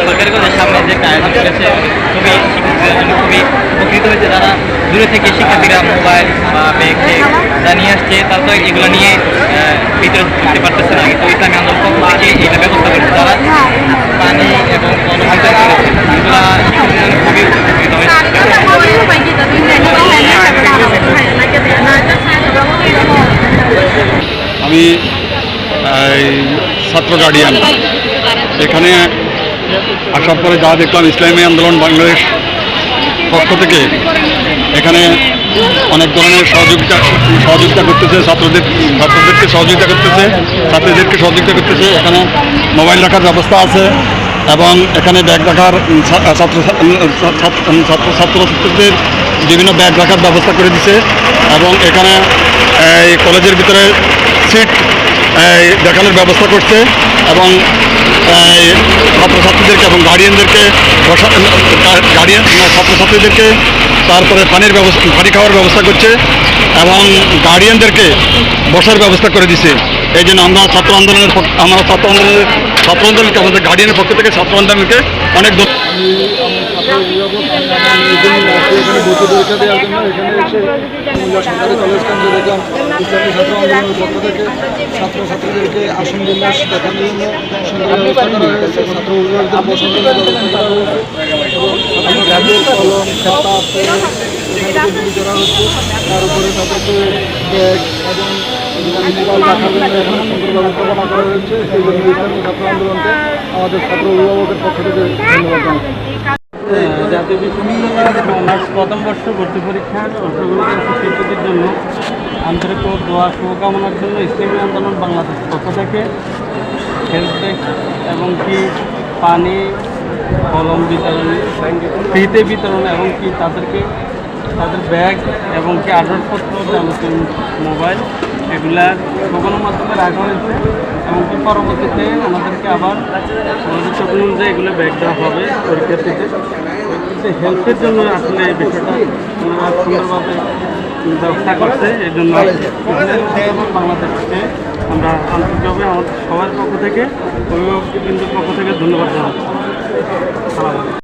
সরকারি কলেজের সামনে যে একটা আয়োজন করেছে খুবই শিক্ষার্থীদের জন্য খুবই উপকৃত হয়েছে। যারা দূরে থেকে শিক্ষার্থীরা মোবাইল বা ব্যাগ যা নিয়ে আসছে তারা তো এগুলো নিয়ে বিতরণ করতে পারতেছে না, কিন্তু ইসলামী আন্দোলন পক্ষ থেকে এটা ব্যবস্থা করেছে। তারা পানি এবং কলম বিতরণ করেছে, এগুলো শিক্ষার্থীদের জন্য খুবই উপকৃত হয়েছে। আমি ছাত্র গার্ডিয়ান। এখানে আসার পরে যা দেখলাম, ইসলামী আন্দোলন বাংলাদেশ পক্ষ থেকে এখানে অনেক ধরনের সহযোগিতা করতেছে, ছাত্রদেরকে সহযোগিতা করতেছে, ছাত্রীদেরকে সহযোগিতা করতেছে। এখানে মোবাইল রাখার ব্যবস্থা আছে এবং এখানে ব্যাগ রাখার ছাত্রছাত্রীদের বিভিন্ন ব্যাগ রাখার ব্যবস্থা করে দিছে এবং এখানে এই কলেজের ভিতরে সিট দেখানোর ব্যবস্থা করছে এবং ছাত্রছাত্রীদেরকে এবং গার্ডিয়ানদেরকে ছাত্রছাত্রীদেরকে তারপরে পানি খাওয়ার ব্যবস্থা করছে এবং গার্ডিয়ানদেরকে বসার ব্যবস্থা করে দিছে। এই জন্য আমরা ছাত্র আন্দোলনকে আমাদের গার্ডিয়ানের পক্ষ থেকে ছাত্র আন্দোলনকে অনেক পরীক্ষা দেওয়ার জন্য এখানে এসে সরকারি কলেজ কেন্দ্রে দেখলাম ইসলামী ছাত্র আন্দোলনের পক্ষ থেকে ছাত্রছাত্রীদেরকে আসন বিন্যাস দেখানোর জন্য সুন্দর ব্যবস্থা করা হয়েছে। ছাত্র অভিভাবকদের বসার জন্য ব্যবস্থা করা হয়েছে এবং ছাত্রদের কলম খাতা পেন এখান থেকে বিলি করা হচ্ছে। তার উপরে তাদেরকে ব্যাগ এবং মোবাইল রাখার জন্য এখানে সুন্দর ব্যবস্থাপনা করা হয়েছে। সেই জন্য ইসলামী ছাত্র আন্দোলনকে আমাদের ছাত্র অভিভাবকের পক্ষ থেকে ধন্যবাদ জানাচ্ছি। জাতীয় বিশ্ববিদ্যালয়ের অনার্স প্রথম বর্ষ ভর্তি পরীক্ষার অংশগ্রহণকারী শিক্ষার্থীদের জন্য আন্তরিক দোয়া শুভকামনার জন্য ইসলামী আন্দোলন বাংলাদেশ পক্ষ থেকে হেলথ ডেস্ক এবং কি পানি কলম বিতরণ ফ্রিতে বিতরণ এবং কি তাদের ব্যাগ এবং কি আসবাবপত্র যাবতীয় মোবাইল এগুলা টোকনের মাধ্যমে রাখা হয়েছে এবং কি পরবর্তীতে আমাদেরকে আবার আমাদের টোকন অনুযায়ী এগুলো ব্যাগ দেওয়া হবে পরীক্ষার্থীদের। হেলথের জন্য আসলে এই বিষয়টা ওনারা সুন্দরভাবে ব্যবস্থা করছে। এই জন্য বাংলাদেশকে আমরা আন্তরিকভাবে আমাদের সবার পক্ষ থেকে অভিভাবকবৃন্দের পক্ষ থেকে ধন্যবাদ জানাচ্ছি।